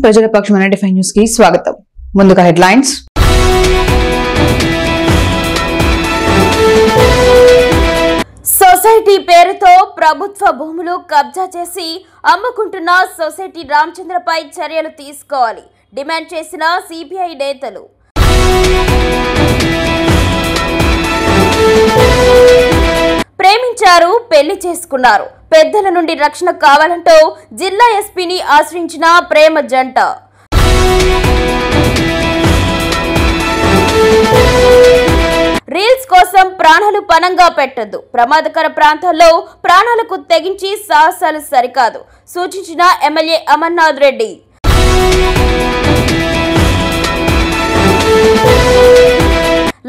ప్రజల పక్షం 95 న్యూస్ కి స్వాగతం. ముందుగా హెడ్లైన్స్. సొసైటీ పేరుతో ప్రభుత్వ భూములు కబ్జా చేసి అమ్ముకుంటున్న సొసైటీ రామచంద్రపై చర్యలు తీసుకోవాలి డిమాండ్ చేసిన సిపిఐ నేతలు. ప్రేమించారు, పెళ్లి చేసుకున్నారు, పెద్దల నుండి రక్షణ కావాలంటూ జిల్లా ఎస్పీని ఆశ్రయించిన ప్రేమ జంట. రీల్స్ కోసం ప్రాణాలు పణంగా పెట్టొద్దు, ప్రమాదకర ప్రాంతాల్లో ప్రాణాలకు తెగించి సాహసాలు సరికాదు సూచించిన ఎమ్మెల్యే అమర్నాథ్ రెడ్డి.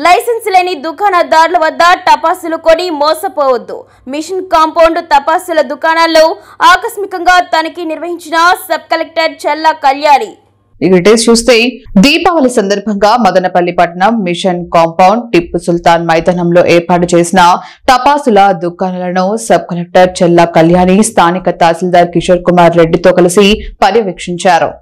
లైసెన్స్ లేని దుకాణదారుల వద్ద టపాసులు కొని మోసపోవద్దు. మిషన్ కాంపౌండ్ టపాసుల దుకాణాల్లో ఆకస్మికంగా తనిఖీ నిర్వహించిన సబ్ కలెక్టర్ చెల్లా కళ్యాణి. డీటెయిల్స్ చూస్తే దీపావళి సందర్భంగా మదనపల్లి పట్టణం మిషన్ కాంపౌండ్ టిప్పు సుల్తాన్ మైదానంలో ఏర్పాటు చేసిన టపాసుల దుకాణాలను సబ్ కలెక్టర్ చెల్లా కళ్యాణి స్థానిక తహసీల్దార్ కిషోర్ కుమార్ రెడ్డితో కలిసి పర్యవేక్షించారు.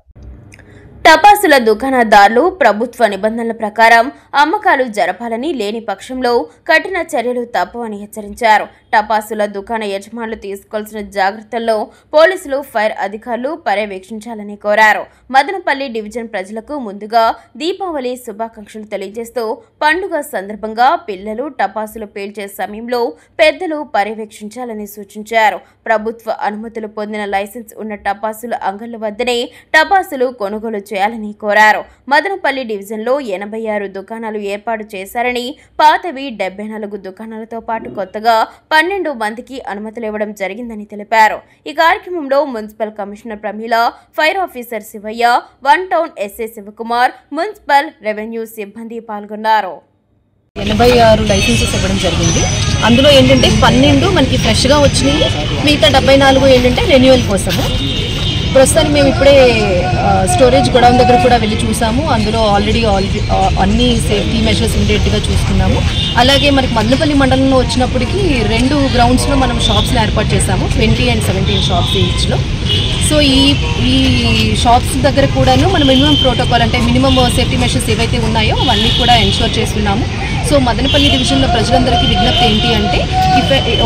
టపాసుల దుకాణదారులు ప్రభుత్వ నిబంధనల ప్రకారం అమ్మకాలు జరపాలని, లేని పక్షంలో కఠిన చర్యలు తప్పవని హెచ్చరించారు. టపాసుల దుకాణ యజమానులు తీసుకోవాల్సిన జాగ్రత్తల్లో పోలీసులు, ఫైర్ అధికారులు పర్యవేక్షించాలని కోరారు. మదనపల్లి డివిజన్ ప్రజలకు ముందుగా దీపావళి శుభాకాంక్షలు తెలియజేస్తూ పండుగ సందర్భంగా పిల్లలు టపాసులు పేల్చే సమయంలో పెద్దలు పర్యవేక్షించాలని సూచించారు. ప్రభుత్వ అనుమతులు పొందిన లైసెన్స్ ఉన్న టపాసుల అంగళ్ల వద్దనే టపాసులు కొనుగోలు చేయాలని కోరారు. మదనపల్లి డివిజన్లో 86 దుకాణాలు ఏర్పాటు చేశారని, పాతవి 74 దుకాణాలతో పాటు కొత్తగా 12 మందికి అనుమతులు ఇవ్వడం జరిగిందని తెలిపారు. ఈ కార్యక్రమంలో municipal commissioner Pramila, fire officer Sivaiah, 1 town SI Sivakumar, municipal revenue సిబ్బంది పాల్గొన్నారు. 86 లైసెన్సెస్ ఇవ్వడం జరిగింది. అందులో ఏంటంటే 12 మనకి ఫ్రెష్గా వచ్చినాయి, మిగతా 74 ఏంటంటే రెన్యువల్ కోసము. ప్రస్తుతానికి మేము ఇప్పుడే స్టోరేజ్ గోడౌన్ దగ్గర కూడా వెళ్ళి చూసాము. అందులో ఆల్రెడీ అన్ని సేఫ్టీ మెజర్స్ ఉండేట్టుగా చూసుకున్నాము. అలాగే మనకి మదనపల్లి మండలంలో వచ్చినప్పటికీ 2 గ్రౌండ్స్లో మనం షాప్స్ని ఏర్పాటు చేసాము, 20 and 17 షాప్స్ ఈచ్లో. సో ఈ షాప్స్ దగ్గర కూడాను మనం మినిమం ప్రోటోకాల్ అంటే మినిమం సేఫ్టీ మెషర్స్ ఏవైతే ఉన్నాయో అవన్నీ కూడా ఎన్షూర్ చేస్తున్నాము. సో మదనపల్లి డివిజన్లో ప్రజలందరికీ విజ్ఞప్తి ఏంటి అంటే,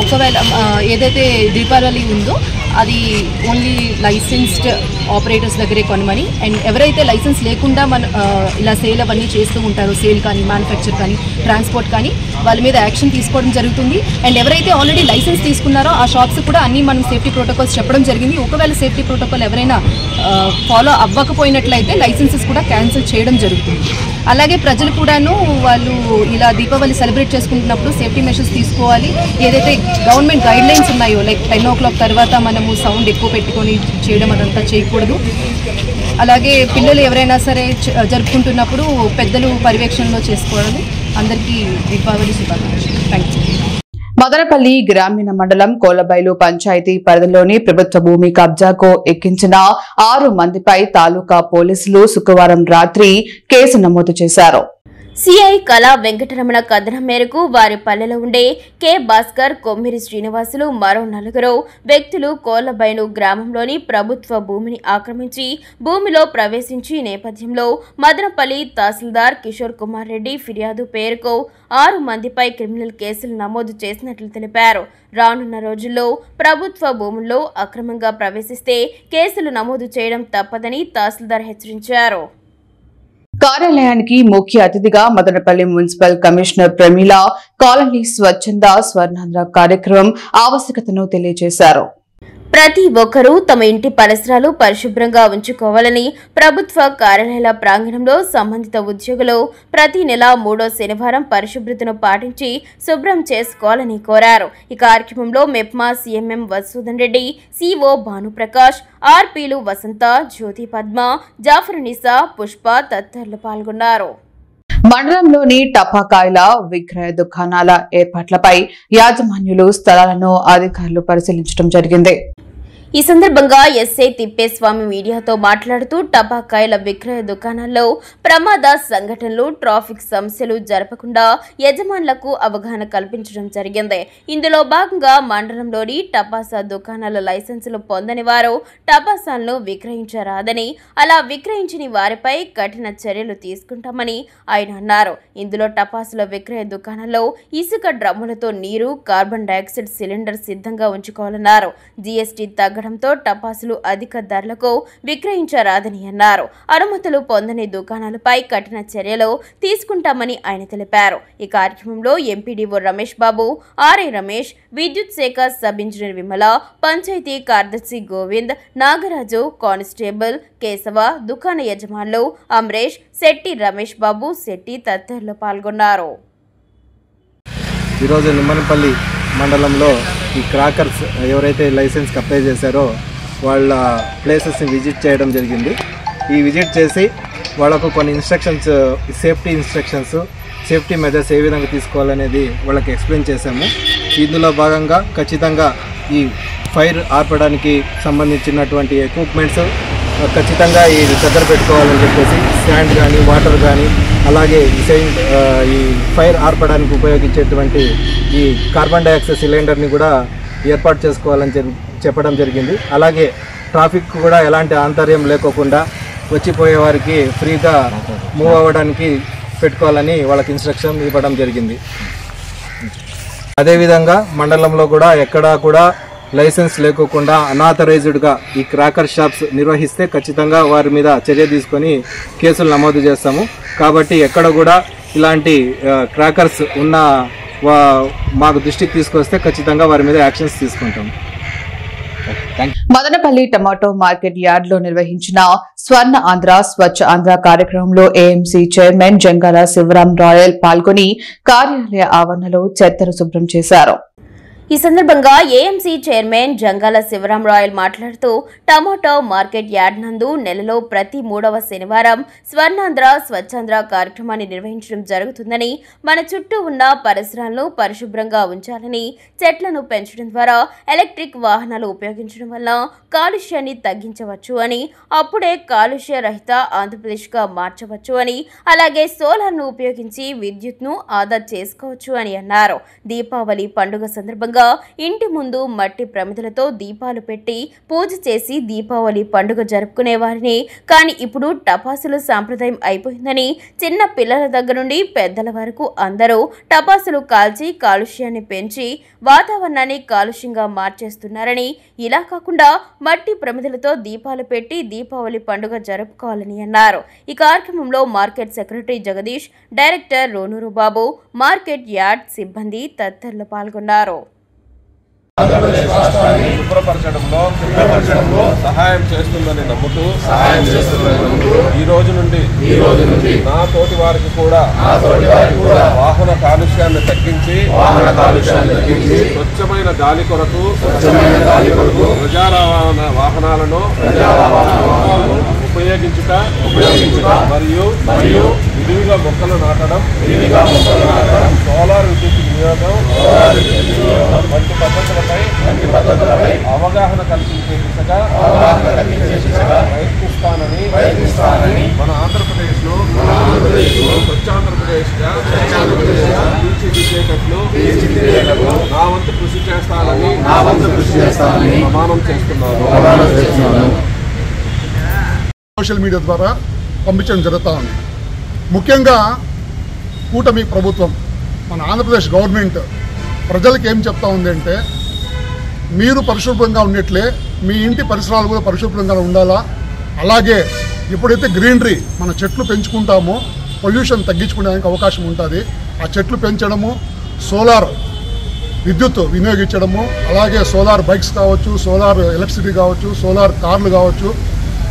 ఒకవేళ ఏదైతే దీపావళి ఉందో అది ఓన్లీ లైసెన్స్డ్ ఆపరేటర్స్ దగ్గరే కొనమని, అండ్ ఎవరైతే లైసెన్స్ లేకుండా ఇలా సేల్ అవన్నీ చేస్తూ ఉంటారో, సేల్ కానీ, మ్యానుఫ్యాక్చర్ కానీ, ట్రాన్స్పోర్ట్ కానీ, వాళ్ళ మీద యాక్షన్ తీసుకోవడం జరుగుతుంది. అండ్ ఎవరైతే ఆల్రెడీ లైసెన్స్ తీసుకున్నారో ఆ షాప్స్ కూడా అన్నీ మనం సేఫ్టీ ప్రోటోకాల్స్ చెప్పడం జరిగింది. ఒకవేళ సేఫ్టీ ప్రోటోకాల్ ఎవరైనా ఫాలో అవ్వకపోయినట్లయితే లైసెన్సెస్ కూడా క్యాన్సిల్ చేయడం జరుగుతుంది. అలాగే ప్రజలు కూడాను వాళ్ళు ఇలా దీపావళి సెలబ్రేట్ చేసుకుంటున్నప్పుడు సేఫ్టీ మెషర్స్ తీసుకోవాలి. ఏదైతే గవర్నమెంట్ గైడ్ లైన్స్ ఉన్నాయో, లైక్ 10 o'clock తర్వాత మనము సౌండ్ ఎక్కువ పెట్టుకొని చేయడం అదంతా చేయకూడదు. అలాగే పిల్లలు ఎవరైనా సరే జరుపుకుంటున్నప్పుడు పెద్దలు పర్యవేక్షణలో చేసుకోవాలి. అందరికీ దీపావళి శుభాకాంక్షలు. Thank you. మదనపల్లి గ్రామీణ మండలం కోలబైలు పంచాయతీ పరిధిలోని ప్రభుత్వ భూమి కబ్జాకు ఎక్కించిన 6 మందిపై తాలూకా పోలీసులు శుక్రవారం రాత్రి కేసు నమోదు చేశారు. సిఐ కళా వెంకటరమణ కథనం మేరకు వారి పల్లెలో ఉండే కె భాస్కర్, కొమ్మిరి శ్రీనివాసులు, మరో 4 వ్యక్తులు కోలబైను గ్రామంలోని ప్రభుత్వ భూమిని ఆక్రమించి భూమిలో ప్రవేశించి నేపథ్యంలో మదనపల్లి తహసీల్దార్ కిషోర్ కుమార్ రెడ్డి ఫిర్యాదు పేరుకు 6 మందిపై క్రిమినల్ కేసులు నమోదు చేసినట్లు తెలిపారు. రానున్న రోజుల్లో ప్రభుత్వ భూముల్లో అక్రమంగా ప్రవేశిస్తే కేసులు నమోదు చేయడం తప్పదని తహసీల్దార్ హెచ్చరించారు. కార్యాలయానికి ముఖ్య అతిథిగా Madanapalle municipal commissioner Pramila colony స్వచ్ఛంద స్వర్ణాంధ్ర కార్యక్రమం ఆవశ్యకతను తెలియజేశారు. ప్రతి ఒక్కరూ తమ ఇంటి పరిసరాలు పరిశుభ్రంగా ఉంచుకోవాలని, ప్రభుత్వ కార్యాలయాల ప్రాంగణంలో సంబంధిత ఉద్యోగులు ప్రతి నెల 3వ శనివారం పరిశుభ్రతను పాటించి శుభ్రం చేసుకోవాలని కోరారు. ఈ కార్యక్రమంలో మెప్మా సిఎంఎం వసూదన్ రెడ్డి, సిఓ భానుప్రకాష్, ఆర్పీలు వసంత, జ్యోతి పద్మ, జాఫరునిసా, పుష్ప తదితరులు పాల్గొన్నారు. మండలంలోని టపాకాయల విక్రయ దుకాణాల ఏర్పాట్లపై యాజమాన్యులు స్థలాలను అధికారులు పరిశీలించడం జరిగింది. ఈ సందర్భంగా ఎస్ఐ తిప్పేస్వామి మీడియాతో మాట్లాడుతూ టపాకాయల విక్రయ దుకాణాల్లో ప్రమాద సంఘటనలు, ట్రాఫిక్ సమస్యలు జరపకుండా యజమానులకు అవగాహన కల్పించడం జరిగింది. ఇందులో భాగంగా మండలంలోని టపాసా దుకాణాల లైసెన్సులు పొందని వారు టపాసాలను విక్రయించరాదని, అలా విక్రయించని వారిపై కఠిన చర్యలు తీసుకుంటామని ఆయన అన్నారు. ఇందులో టపాసుల విక్రయ దుకాణాల్లో ఇసుక డ్రమ్ములతో నీరు, కార్బన్ డయాక్సైడ్ సిలిండర్ సిద్ధంగా ఉంచుకోవాలన్నారు. జీఎస్టీ తగ్గడంతో టపాసులు అధిక ధరలకు విక్రయించరాదని అన్నారు. అనుమతులు పొందని దుకాణాలపై కఠిన చర్యలు తీసుకుంటామని ఆయన తెలిపారు. ఈ కార్యక్రమంలో ఎంపీడీఓ రమేష్ బాబు, ఆర్ఐ రమేష్, విద్యుత్ శాఖ సబ్ ఇంజనీర్ విమల, పంచాయతీ కార్యదర్శి గోవింద్, నాగరాజు, కానిస్టేబుల్ కేశవ, దుకాణ యజమానులు అమరేష్, శెట్టి రమేష్ బాబు, శెట్టి తదితరులు పాల్గొన్నారు. ఈరోజు నిమ్మనపల్లి మండలంలో ఈ క్రాకర్స్ ఎవరైతే లైసెన్స్కి అప్లై చేశారో వాళ్ళ ప్లేసెస్ని విజిట్ చేయడం జరిగింది. ఈ విజిట్ చేసి వాళ్ళకు కొన్ని ఇన్స్ట్రక్షన్స్, సేఫ్టీ మెజర్స్ ఏ విధంగా తీసుకోవాలనేది వాళ్ళకి ఎక్స్ప్లెయిన్ చేశాము. ఇందులో భాగంగా ఖచ్చితంగా ఈ ఫైర్ ఆర్పడానికి సంబంధించినటువంటి ఎక్విప్మెంట్స్ ఖచ్చితంగా ఈ దగ్గర పెట్టుకోవాలని చెప్పేసి శాండ్ కానీ, వాటర్ కానీ, అలాగే ఈ ఫైర్ ఆర్పడానికి ఉపయోగించేటువంటి ఈ కార్బన్ డయాక్సైడ్ సిలిండర్ని కూడా ఏర్పాటు చేసుకోవాలని చెప్పడం జరిగింది. అలాగే ట్రాఫిక్ కూడా ఎలాంటి ఆంతర్యం లేకోకుండా వచ్చిపోయే వారికి ఫ్రీగా మూవ్ అవ్వడానికి పెట్టుకోవాలని వాళ్ళకి ఇన్స్ట్రక్షన్ ఇవ్వడం జరిగింది. అదేవిధంగా మండలంలో కూడా ఎక్కడా కూడా లైసెన్స్ లేకోకుండా అనాథరైజ్డ్గా ఈ క్రాకర్ షాప్స్ నిర్వహిస్తే ఖచ్చితంగా వారి మీద చర్య తీసుకొని కేసులు నమోదు చేస్తాము. కాబట్టి ఎక్కడ కూడా ఇలాంటి క్రాకర్స్ ఉన్న మాకు దృష్టికి తీసుకొస్తే ఖచ్చితంగా వారి మీద యాక్షన్స్ తీసుకుంటాము. మదనపల్లి టమాటో మార్కెట్ యార్డ్ లో నిర్వహించిన స్వర్ణ ఆంధ్ర స్వచ్ఛ ఆంధ్ర కార్యక్రమంలో ఏఎంసీ చైర్మన్ జంగాల శివరాం రాయల్ పాల్గొని కార్యాలయ ఆవరణలో చెత్తను శుభ్రం చేశారు. ఈ సందర్భంగా ఏఎంసీ చైర్మన్ జంగాల శివరాం రాయల్ మాట్లాడుతూ టమాటో మార్కెట్ యార్డ్ నందు నెలలో ప్రతి 3వ శనివారం స్వర్ణాంధ్ర స్వచ్ఛాంధ్ర కార్యక్రమాన్ని నిర్వహించడం జరుగుతుందని, మన చుట్టూ ఉన్న పరిసరాలను పరిశుభ్రంగా ఉంచాలని, చెట్లను పెంచడం ద్వారా ఎలక్ట్రిక్ వాహనాలు ఉపయోగించడం వల్ల కాలుష్యాన్ని తగ్గించవచ్చు అని, అప్పుడే కాలుష్య రహిత ఆంధ్రప్రదేశ్గా మార్చవచ్చు అని, అలాగే సోలార్ను ఉపయోగించి విద్యుత్ను ఆదా చేసుకోవచ్చు అని అన్నారు. దీపావళి పండుగ సందర్భంగా ఇంటి ముందు మట్టి ప్రమిదలతో దీపాలు పెట్టి పూజ చేసి దీపావళి పండుగ జరుపుకునే వారిని, కానీ ఇప్పుడు టపాసులు సాంప్రదాయం అయిపోయిందని, చిన్న పిల్లల దగ్గర నుండి పెద్దల వరకు అందరూ టపాసులు కాల్చి కాలుష్యాన్ని పెంచి వాతావరణాన్ని కాలుష్యంగా మార్చేస్తున్నారని, ఇలా కాకుండా మట్టి ప్రమిదలతో దీపాలు పెట్టి దీపావళి పండుగ జరుపుకోవాలని అన్నారు. ఈ కార్యక్రమంలో మార్కెట్ సెక్రటరీ జగదీష్, డైరెక్టర్ రోనూరు బాబు, మార్కెట్ యార్డ్ సిబ్బంది తదితరులు పాల్గొన్నారు. శుభ్రపరచడంలో సహాయం చేస్తుందని నమ్ముతూ ఈ రోజు నుండి నా తోటి వారికి కూడా వాహన కాలుష్యాన్ని తగ్గించి స్వచ్ఛమైన గాలి కొరకు ప్రజా రవాణా వాహనాలను ఉపయోగించుట మరియు విరివిగా మొక్కలు నాటడం, సోలార్ విద్యుత్ వినియోగం వంటి పద్ధతులపై అవగాహన కల్పించే దిశగా ప్రయత్నిస్తానని మన ఆంధ్రప్రదేశ్ లో స్వచ్ఛాంధ్రప్రదేశ్గా తీర్చిదిద్దేటట్లు నా వంతు కృషి చేస్తానని ప్రమాణం చేస్తున్నాను. సోషల్ మీడియా ద్వారా పంపించడం జరుగుతూ ఉంది. ముఖ్యంగా కూటమి ప్రభుత్వం, మన ఆంధ్రప్రదేశ్ గవర్నమెంట్ ప్రజలకు ఏం చెప్తా ఉంది అంటే, మీరు పరిశుభ్రంగా ఉన్నట్లే మీ ఇంటి పరిసరాలు కూడా పరిశుభ్రంగా ఉండాలా. అలాగే ఎప్పుడైతే గ్రీనరీ మన చెట్లు పెంచుకుంటామో పొల్యూషన్ తగ్గించుకోవడానికి అవకాశం ఉంటుంది. ఆ చెట్లు పెంచడము, సోలార్ విద్యుత్ వినియోగించడము, అలాగే సోలార్ బైక్స్ కావచ్చు, సోలార్ ఎలక్ట్రిసిటీ కావచ్చు, సోలార్ కార్లు కావచ్చు,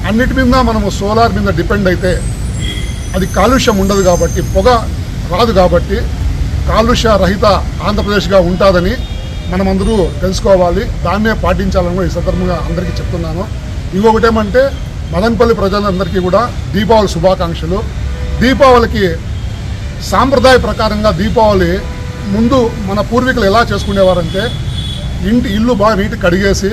అన్నిటి మీద మనము సోలార్ మీద డిపెండ్ అయితే అది కాలుష్యం ఉండదు కాబట్టి, పొగ రాదు కాబట్టి కాలుష్య రహిత ఆంధ్రప్రదేశ్గా ఉంటుందని మనమందరూ తెలుసుకోవాలి. దాన్నే పాటించాలని కూడా ఈ సందర్భంగా అందరికీ చెప్తున్నాను. ఇంకొకటి ఏమంటే, మదనపల్లి ప్రజలందరికీ కూడా దీపావళి శుభాకాంక్షలు. దీపావళికి సాంప్రదాయ ప్రకారంగా దీపావళి ముందు మన పూర్వీకులు ఎలా చేసుకునేవారంటే, ఇల్లు బాగా నీట్గా కడిగేసి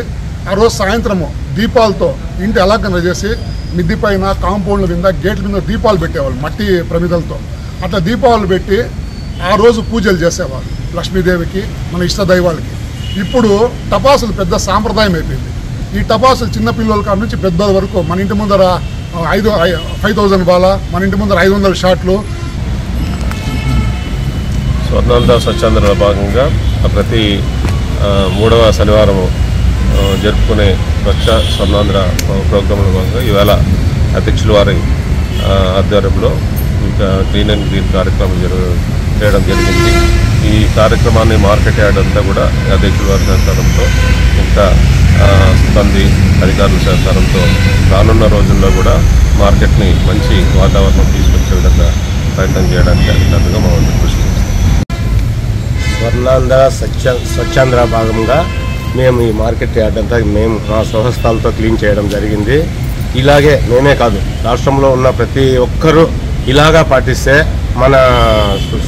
ఆ రోజు సాయంత్రము దీపాలతో ఇంటి అలంకరణ చేసి మిద్ది పైన కాంపౌండ్ల మీద గేట్ల మీద దీపాలు పెట్టేవాళ్ళు మట్టి ప్రమిదలతో. అట్లా దీపాలు పెట్టి ఆ రోజు పూజలు చేసేవాళ్ళు లక్ష్మీదేవికి, మన ఇష్ట దైవాలకి. ఇప్పుడు టపాసులు పెద్ద సాంప్రదాయం అయిపోయింది. ఈ టపాసులు చిన్నపిల్లల కాడ నుంచి పెద్దల వరకు మన ఇంటి ముందర 5,000 బాల, మన ఇంటి ముందర 500 షాట్లు. స్వర్ణాంధ్ర స్వచ్ఛాంధ్రలో భాగంగా ప్రతి 3వ శనివారం జరుపుకునే స్వచ్ఛ స్వర్ణాంధ్ర ప్రోగ్రాంలో భాగంగా ఈవేళ అధ్యక్షుల వారి ఆధ్వర్యంలో ఇంకా క్లీన్ అండ్ గ్రీన్ కార్యక్రమం చేయడం జరిగింది. ఈ కార్యక్రమాన్ని మార్కెట్ యార్డ్ అంతా కూడా అధ్యక్షుల వారి సహకారంతో ఇంకా సిబ్బంది అధికారుల సహకారంతో రానున్న రోజుల్లో కూడా మార్కెట్ని మంచి వాతావరణం తీసుకొచ్చే విధంగా ప్రయత్నం చేయడానికి అధికారులుగా మా వంతు కృషి చేస్తాం. స్వర్ణాంధ్ర స్వచ్ఛాంధ్ర భాగంగా మేము ఈ మార్కెట్ యార్డ్ అంతా మేము మా స్వహస్తాలతో క్లీన్ చేయడం జరిగింది. ఇలాగే నేనే కాదు, రాష్ట్రంలో ఉన్న ప్రతి ఒక్కరూ ఇలాగా పాటిస్తే మన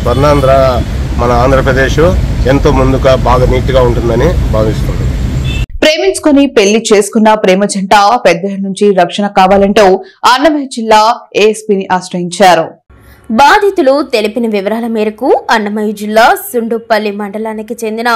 స్వర్ణాంధ్ర, మన ఆంధ్రప్రదేశ్ ఎంతో ముందుగా బాగా నీట్గా ఉంటుందని భావిస్తున్నాను. ప్రేమించుకుని పెళ్లి చేసుకున్న ప్రేమ జంట పెద్దల నుంచి రక్షణ కావాలంటూ అన్నమయ్య జిల్లా ఏఎస్పీని ఆశ్రయించారు. బాధితులు తెలిపిన వివరాల మేరకు అన్నమయ్య జిల్లా సుండుపల్లి మండలానికి చెందిన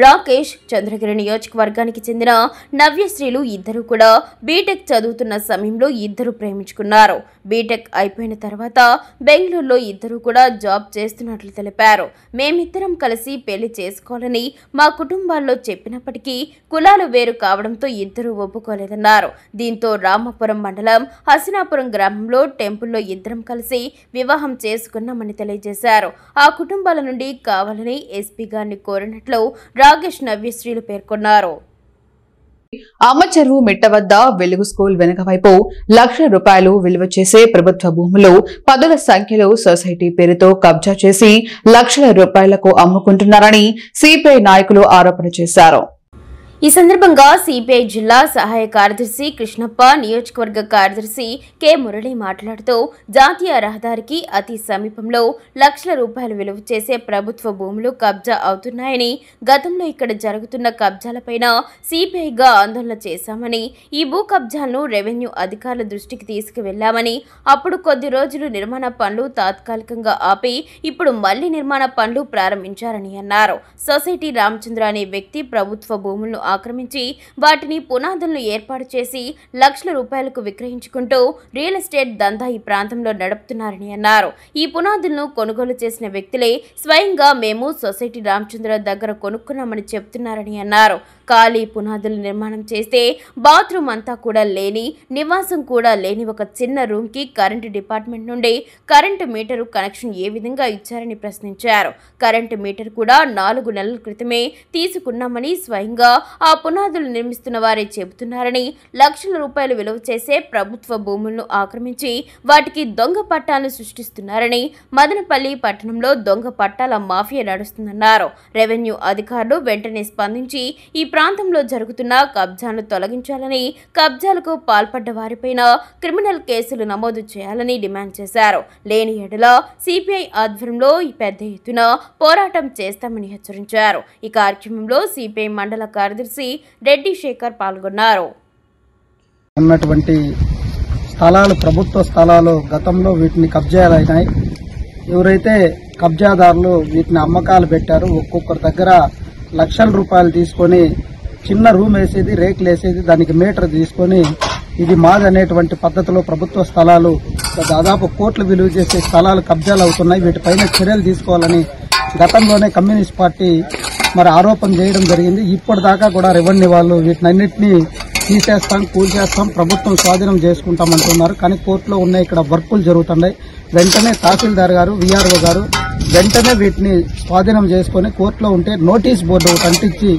రాకేష్, చంద్రగిరి నియోజకవర్గానికి చెందిన నవ్యశ్రీలు ఇద్దరు కూడా బీటెక్ చదువుతున్న సమయంలో ఇద్దరు ప్రేమించుకున్నారు. బీటెక్ అయిపోయిన తర్వాత బెంగళూరులో ఇద్దరు కూడా జాబ్ చేస్తున్నట్లు తెలిపారు. మేమిద్దరం కలిసి పెళ్లి చేసుకోవాలని మా కుటుంబాల్లో చెప్పినప్పటికీ కులాలు వేరు కావడంతో ఇద్దరు ఒప్పుకోలేదన్నారు. దీంతో రామాపురం మండలం హసినాపురం గ్రామంలో టెంపుల్లో ఇద్దరం కలిసి వివాహం చేసుకున్నామని తెలియజేశారు. ఆ కుటుంబాల నుండి కావాలని ఎస్పీ గారిని కోరినట్లు రాకేష్, నవ్యశ్రీలు పేర్కొన్నారు. అమ్మచెరువు మిట్ట వద్ద వెలుగు స్కూల్ వెనుక వైపు ₹1,00,000 విలువ చేసే ప్రభుత్వ భూములు పదుల సంఖ్యలో సొసైటీ పేరుతో కబ్జా చేసి ₹1,00,000 అమ్ముకుంటున్నారని సిపిఐ నాయకులు ఆరోపణ చేశారు. ఈ సందర్భంగా సిపిఐ జిల్లా సహాయ కార్యదర్శి కృష్ణప్ప, నియోజకవర్గ కార్యదర్శి కె మురళి మాట్లాడుతూ జాతీయ రహదారికి అతి సమీపంలో ₹1,00,000 విలువ చేసే ప్రభుత్వ భూములు కబ్జా అవుతున్నాయని, గతంలో ఇక్కడ జరుగుతున్న కబ్జాలపైన సిపిఐగా ఆందోళన చేశామని, ఈ భూ కబ్జాలను రెవెన్యూ అధికారుల దృష్టికి తీసుకువెళ్లామని, అప్పుడు కొద్ది రోజులు నిర్మాణ పనులు తాత్కాలికంగా ఆపి ఇప్పుడు మళ్లీ నిర్మాణ పనులు ప్రారంభించారని అన్నారు. సొసైటీ రామచంద్ర అనే వ్యక్తి ప్రభుత్వ భూములను ఆక్రమించి వాటిని పునాదులను ఏర్పాటు చేసి ₹1,00,000 విక్రయించుకుంటూ రియల్ ఎస్టేట్ దందా ఈ ప్రాంతంలో నడుపుతున్నారని అన్నారు. ఈ పునాదులను కొనుగోలు చేసిన వ్యక్తులే స్వయంగా మేము సొసైటీ రామచంద్ర దగ్గర కొనుక్కున్నామని చెప్తున్నారని అన్నారు. ఖాళీ పునాదులు నిర్మాణం చేస్తే బాత్రూమ్ అంతా కూడా లేని, నివాసం కూడా లేని ఒక చిన్న రూమ్ కి కరెంటు డిపార్ట్మెంట్ నుండి కరెంటు మీటరు కనెక్షన్ ఏ విధంగా ఇచ్చారని ప్రశ్నించారు. కరెంటు మీటర్ కూడా 4 నెలల క్రితమే తీసుకున్నామని, స్వయంగా ఆ పునాదులు నిర్మిస్తున్న వారే చెబుతున్నారని, ₹1,00,000 విలువ చేసే ప్రభుత్వ భూములను ఆక్రమించి వాటికి దొంగ పట్టాలను సృష్టిస్తున్నారని, మదనపల్లి పట్టణంలో దొంగ పట్టాల మాఫియా నడుస్తుందన్నారు. రెవెన్యూ అధికారులు వెంటనే స్పందించి ఈ ప్రాంతంలో జరుగుతున్న కబ్జాలను తొలగించాలని, కబ్జాలకు పాల్పడ్డ వారిపైన క్రిమినల్ కేసులు నమోదు చేయాలని డిమాండ్ చేశారు. లేని ఎడల సిపిఐ ఆధ్వర్యంలో పెద్ద ఎత్తున పోరాటం చేస్తామని హెచ్చరించారు. ఈ కార్యక్రమంలో సిపిఐ మండల కార్యదర్శి రెడ్డి శేఖర్ పాల్గొన్నారు. ఉన్నటువంటి స్థలాలు ప్రభుత్వ స్థలాలు గతంలో వీటిని కబ్జాలైనాయి. ఎవరైతే కబ్జాదారులు వీటిని అమ్మకాలు పెట్టారో ఒక్కొక్కరి దగ్గర ₹1,00,000 తీసుకొని చిన్న రూమ్ వేసేది, రేకులు వేసేది, దానికి మీటర్ తీసుకొని ఇది మాది అనేటువంటి పద్ధతిలో ప్రభుత్వ స్థలాలు దాదాపు కోట్ల విలువ చేసే స్థలాలు కబ్జాలు అవుతున్నాయి. వీటిపైన చర్యలు తీసుకోవాలని గతంలోనే కమ్యూనిస్ట్ పార్టీ ఆరోపణ చేయడం జరిగింది. ఇప్పటిదాకా కూడా రెవెన్యూ వాళ్ళు వీటినన్నింటినీ తీసేస్తాం, కూల్చేస్తాం, ప్రభుత్వం స్వాధీనం చేసుకుంటామంటున్నారు. కానీ కోర్టులో ఉన్న ఇక్కడ వర్కులు జరుగుతున్నాయి. వెంటనే తహసీల్దార్ గారు, విఆర్ఓ గారు వెంటనే వీటిని స్వాధీనం చేసుకుని కోర్టులో ఉంటే నోటీస్ బోర్డు ఒకటి అంటించి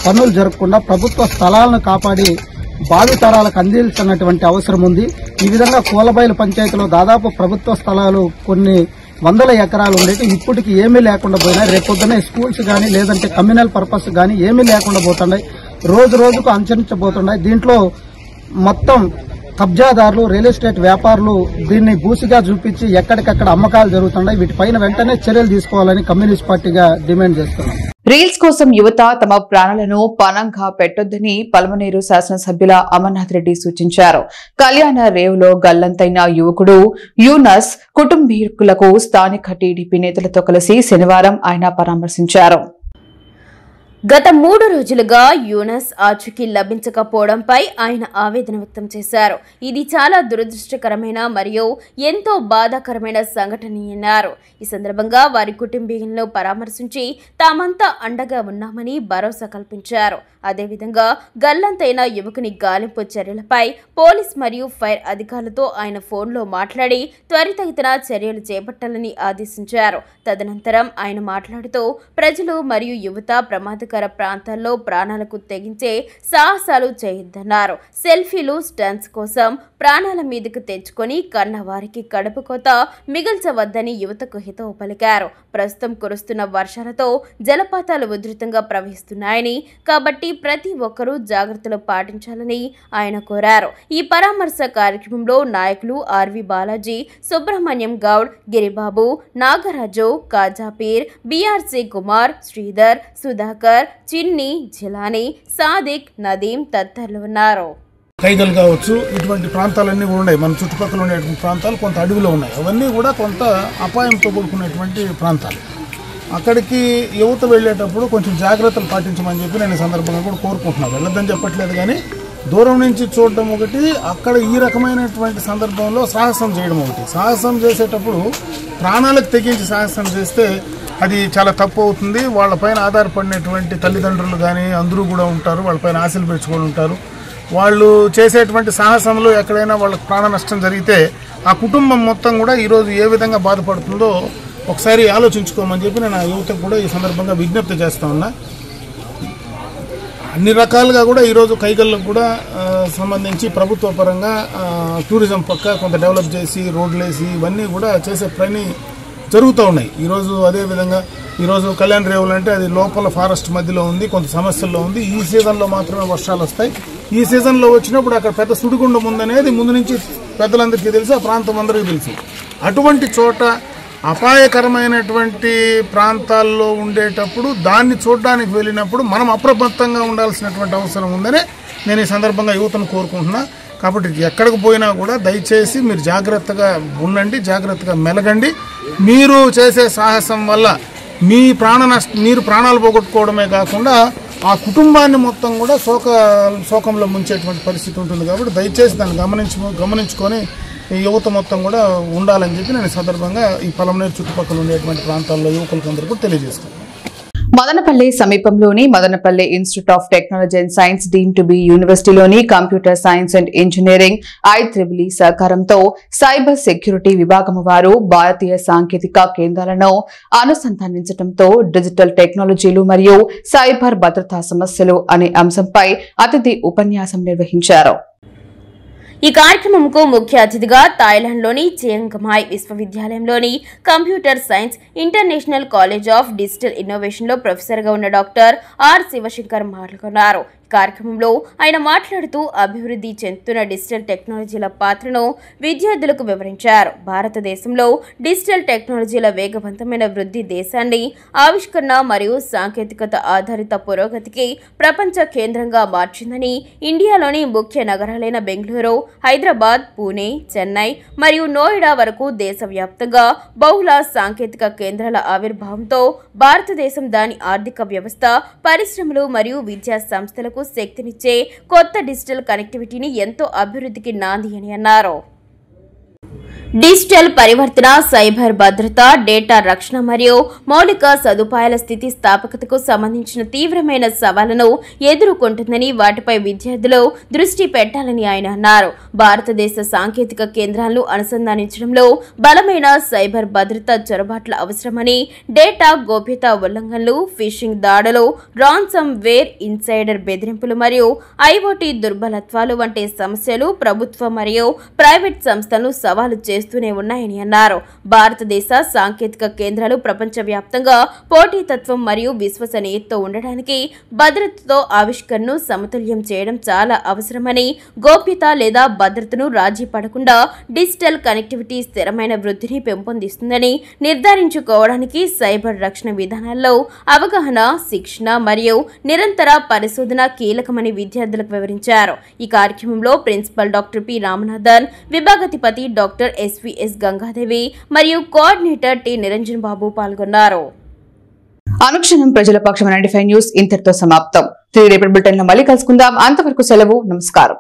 పనులు జరగకుండా ప్రభుత్వ స్థలాలను కాపాడి భావితరాలకు అందించాల్సినటువంటి అవసరం ఉంది. ఈ విధంగా కోలబైలు పంచాయతీలో దాదాపు ప్రభుత్వ స్థలాలు కొన్ని వందల ఎకరాలు ఉండేవి. ఇప్పటికి ఏమీ లేకుండా పోయినాయి. రేపొద్దునే స్కూల్స్ కానీ లేదంటే కమ్యూనల్ పర్పస్ కానీ ఏమీ లేకుండా పోతున్నాయి. రోజు రోజుకు అంచరించబోతున్నాయి. దీంట్లో మొత్తం కబ్జాదారులు, రియల్ ఎస్టేట్ వ్యాపారులు దీన్ని బూసిగా చూపించి ఎక్కడికక్కడ అమ్మకాలు జరుగుతున్నాయి. వీటిపైన వెంటనే చర్యలు తీసుకోవాలని కమ్యూనిస్ట్ పార్టీగా డిమాండ్ చేస్తున్నాం. రీల్స్ కోసం యువత తమ ప్రాణాలను పణంగా పెట్టొద్దని పలమనేరు శాసనసభ్యుల అమర్నాథ్ రెడ్డి సూచించారు. కళ్యాణ రేవులో గల్లంతైన యువకుడు యూనస్ కుటుంబీకులకు స్థానిక టీడీపీ నేతలతో కలిసి శనివారం ఆయన పరామర్శించారు. గత 3 రోజులుగా యూనస్ ఆచూకీ లభించకపోవడంపై ఆయన ఆవేదన వ్యక్తం చేశారు. ఇది చాలా దురదృష్టకరమైన మరియు ఎంతో బాధాకరమైన సంఘటన అన్నారు. ఈ సందర్భంగా వారి కుటుంబీకులను పరామర్శించి తామంతా అండగా ఉన్నామని భరోసా కల్పించారు. అదేవిధంగా గల్లంతైన యువకుని గాలింపు చర్యలపై పోలీస్ మరియు ఫైర్ అధికారులతో ఆయన ఫోన్లో మాట్లాడి త్వరితగతిన చర్యలు చేపట్టాలని ఆదేశించారు. తదనంతరం ఆయన మాట్లాడుతూ ప్రజలు మరియు యువత ప్రమాదకర ప్రాంతాల్లో ప్రాణాలకు తెగించే సాహసాలు చేయొద్దన్నారు. సెల్ఫీలు స్టంట్స్ కోసం ప్రాణాల మీదకు తెచ్చుకొని కన్న వారికి కడుపు కోత మిగల్చవద్దని యువతకు హితవు పలికారు. ప్రస్తుతం కురుస్తున్న వర్షాలతో జలపాతాలు ఉధృతంగా ప్రవహిస్తున్నాయని కాబట్టి ప్రతి ఒక్కరూ జాగ్రత్తలు పాటించాలని ఆయన కోరారు. ఈ పరామర్శ కార్యక్రమంలో నాయకులు ఆర్వి బాలాజీ, సుబ్రహ్మణ్యం గౌడ్, గిరిబాబు, నాగరాజు, కాజాపీర్, బీఆర్సీ కుమార్, శ్రీధర్, సుధాకర్, చిన్ని, జిలానీ, సాదిక్, నదీం తదితరులు ఉన్నారు. కైగల్ కావచ్చు, ఇటువంటి ప్రాంతాలన్నీ కూడా ఉన్నాయి. మన చుట్టుపక్కల ఉండేటువంటి ప్రాంతాలు కొంత అడవిలో ఉన్నాయి. అవన్నీ కూడా కొంత అపాయంతో కూడుకున్నటువంటి ప్రాంతాలు. అక్కడికి యువత వెళ్ళేటప్పుడు కొంచెం జాగ్రత్తలు పాటించమని చెప్పి నేను ఈ సందర్భంగా కూడా కోరుకుంటున్నాను. వెళ్ళొద్దని చెప్పట్లేదు, కానీ దూరం నుంచి చూడడం ఒకటి, అక్కడ ఈ రకమైనటువంటి సందర్భంలో సాహసం చేయడం ఒకటి. సాహసం చేసేటప్పుడు ప్రాణాలకు తెగించి సాహసం చేస్తే అది చాలా తప్పు అవుతుంది. వాళ్ళపైన ఆధారపడినటువంటి తల్లిదండ్రులు కానీ అందరూ కూడా ఉంటారు, వాళ్ళపైన ఆశలు పెంచుకొని ఉంటారు. వాళ్ళు చేసేటువంటి సాహసంలో ఎక్కడైనా వాళ్ళకి ప్రాణ నష్టం జరిగితే ఆ కుటుంబం మొత్తం కూడా ఈరోజు ఏ విధంగా బాధపడుతుందో ఒకసారి ఆలోచించుకోమని చెప్పి నేను ఆ యువతకు కూడా ఈ సందర్భంగా విజ్ఞప్తి చేస్తా ఉన్నా. అన్ని రకాలుగా కూడా ఈరోజు కైగల్లకు కూడా సంబంధించి ప్రభుత్వ పరంగా టూరిజం పక్క కొంత డెవలప్ చేసి రోడ్లు వేసి ఇవన్నీ కూడా చేసే పని జరుగుతూ ఉన్నాయి. ఈరోజు అదేవిధంగా ఈరోజు కళ్యాణ రేవులు అంటే అది లోపల ఫారెస్ట్ మధ్యలో ఉంది, కొంత సమస్యల్లో ఉంది. ఈ సీజన్లో మాత్రమే వర్షాలు వస్తాయి. ఈ సీజన్లో వచ్చినప్పుడు అక్కడ పెద్ద సుడిగుండం ఉందనేది ముందు నుంచి పెద్దలందరికీ తెలుసు, ఆ ప్రాంతం అందరికీ తెలుసు. అటువంటి చోట అపాయకరమైనటువంటి ప్రాంతాల్లో ఉండేటప్పుడు దాన్ని చూడడానికి వెళ్ళినప్పుడు మనం అప్రమత్తంగా ఉండాల్సినటువంటి అవసరం ఉందని నేను ఈ సందర్భంగా యువతను కోరుకుంటున్నా. కాబట్టి ఎక్కడికి పోయినా కూడా దయచేసి మీరు జాగ్రత్తగా ఉండండి, జాగ్రత్తగా మెలగండి. మీరు చేసే సాహసం వల్ల మీరు ప్రాణాలు పోగొట్టుకోవడమే కాకుండా ఆ కుటుంబాన్ని మొత్తం కూడా శోకంలో ముంచేటువంటి పరిస్థితి ఉంటుంది. కాబట్టి దయచేసి దాన్ని గమనించుకొని ఈ యువత మొత్తం కూడా ఉండాలని చెప్పి నేను సందర్భంగా ఈ పలమనేరు చుట్టుపక్కల ఉండేటువంటి ప్రాంతాల్లో యువకులందరూ కూడా తెలియజేస్తున్నాను. మదనపల్లి సమీపంలోని Madanapalli institute of technology and science deemed to be యూనివర్సిటీలోని computer science and engineering IEEE సహకారంతో సైబర్ సెక్యూరిటీ విభాగం వారు భారతీయ సాంకేతిక కేంద్రాలను అనుసంధానించడంతో డిజిటల్ టెక్నాలజీలు మరియు సైబర్ భద్రతా సమస్యలు అనే అంశంపై అతిథి ఉపన్యాసం నిర్వహించారు. ఈ కార్యక్రమంకు ముఖ్య అతిథిగా థాయిలాండ్లోని చియాంగ్ మాయ్ విశ్వవిద్యాలయంలోని computer science international college of digital ఇన్నోవేషన్లో ప్రొఫెసర్గా ఉన్న డాక్టర్ ఆర్ శివశంకర్ పాల్గొన్నారు. కార్యక్రమంలో ఆయన మాట్లాడుతూ అభివృద్ధి చెందుతున్న డిజిటల్ టెక్నాలజీల పాత్రను విద్యార్థులకు వివరించారు. భారతదేశంలో డిజిటల్ టెక్నాలజీల వేగవంతమైన వృద్ధి దేశాన్ని ఆవిష్కరణ మరియు సాంకేతికత ఆధారిత పురోగతికి ప్రపంచ కేంద్రంగా మార్చిందని, ఇండియాలోని ముఖ్య నగరాలైన బెంగళూరు, హైదరాబాద్, పూణే, చెన్నై మరియు నోయిడా వరకు దేశవ్యాప్తంగా బహుళ సాంకేతిక కేంద్రాల ఆవిర్భావంతో భారతదేశం దాని ఆర్థిక వ్యవస్థ, పరిశ్రమలు మరియు విద్యా సంస్థలకు శక్తినిచ్చే కొత్త డిజిటల్ కనెక్టివిటీని ఎంతో అభివృద్ధికి నాంది అని అన్నారు. డిజిటల్ పరివర్తన, సైబర్ భద్రత, డేటా రక్షణ మరియు మౌలిక సదుపాయాల స్థితి స్థాపకతకు సంబంధించిన తీవ్రమైన సవాళ్లను ఎదుర్కొంటుందని, వాటిపై విద్యార్థులు దృష్టి పెట్టాలని ఆయన అన్నారు. భారతదేశ సాంకేతిక కేంద్రాలను అనుసంధానించడంలో బలమైన సైబర్ భద్రత చొరబాట్ల అవసరమని, డేటా గోప్యత ఉల్లంఘనలు, ఫిషింగ్ దాడులు, రాన్సమ్ వేర్, ఇన్సైడర్ బెదిరింపులు మరియు IoT దుర్బలత్వాలు వంటి సమస్యలు ప్రభుత్వ మరియు ప్రైవేట్ సంస్థలను సవాలు చేస్తూనే ఉన్నాయని అన్నారు. భారతదేశ సాంకేతిక కేంద్రాలు ప్రపంచవ్యాప్తంగా పోటీతత్వం మరియు విశ్వసనీయతతో ఉండడానికి భద్రతతో ఆవిష్కరణను సమతుల్యం చేయడం చాలా అవసరమని, గోప్యత లేదా భద్రతను రాజీ పడకుండా డిజిటల్ కనెక్టివిటీ స్థిరమైన వృద్ధిని పెంపొందిస్తుందని నిర్ధారించుకోవడానికి సైబర్ రక్షణ విధానాల్లో అవగాహన, శిక్షణ మరియు నిరంతర పరిశోధన కీలకమని విద్యార్థులకు వివరించారు. ఈ కార్యక్రమంలో ప్రిన్సిపల్ డాక్టర్ పి రామనాథన్, విభాగాధిపతి డాక్టర్ ఎస్విఎస్ గంగాదేవి మరియు కోఆర్డినేటర్ టి నిరంజన్ బాబు పాల్గొన్నారు. అనుక్షణం ప్రజల పక్షం 95 న్యూస్ ఇంతటితో సమాప్తం. తిరిగి రేపటి బులెటిన్లో మళ్ళీ కలుసుకుందాం. అంతవరకు సెలవు. నమస్కారం.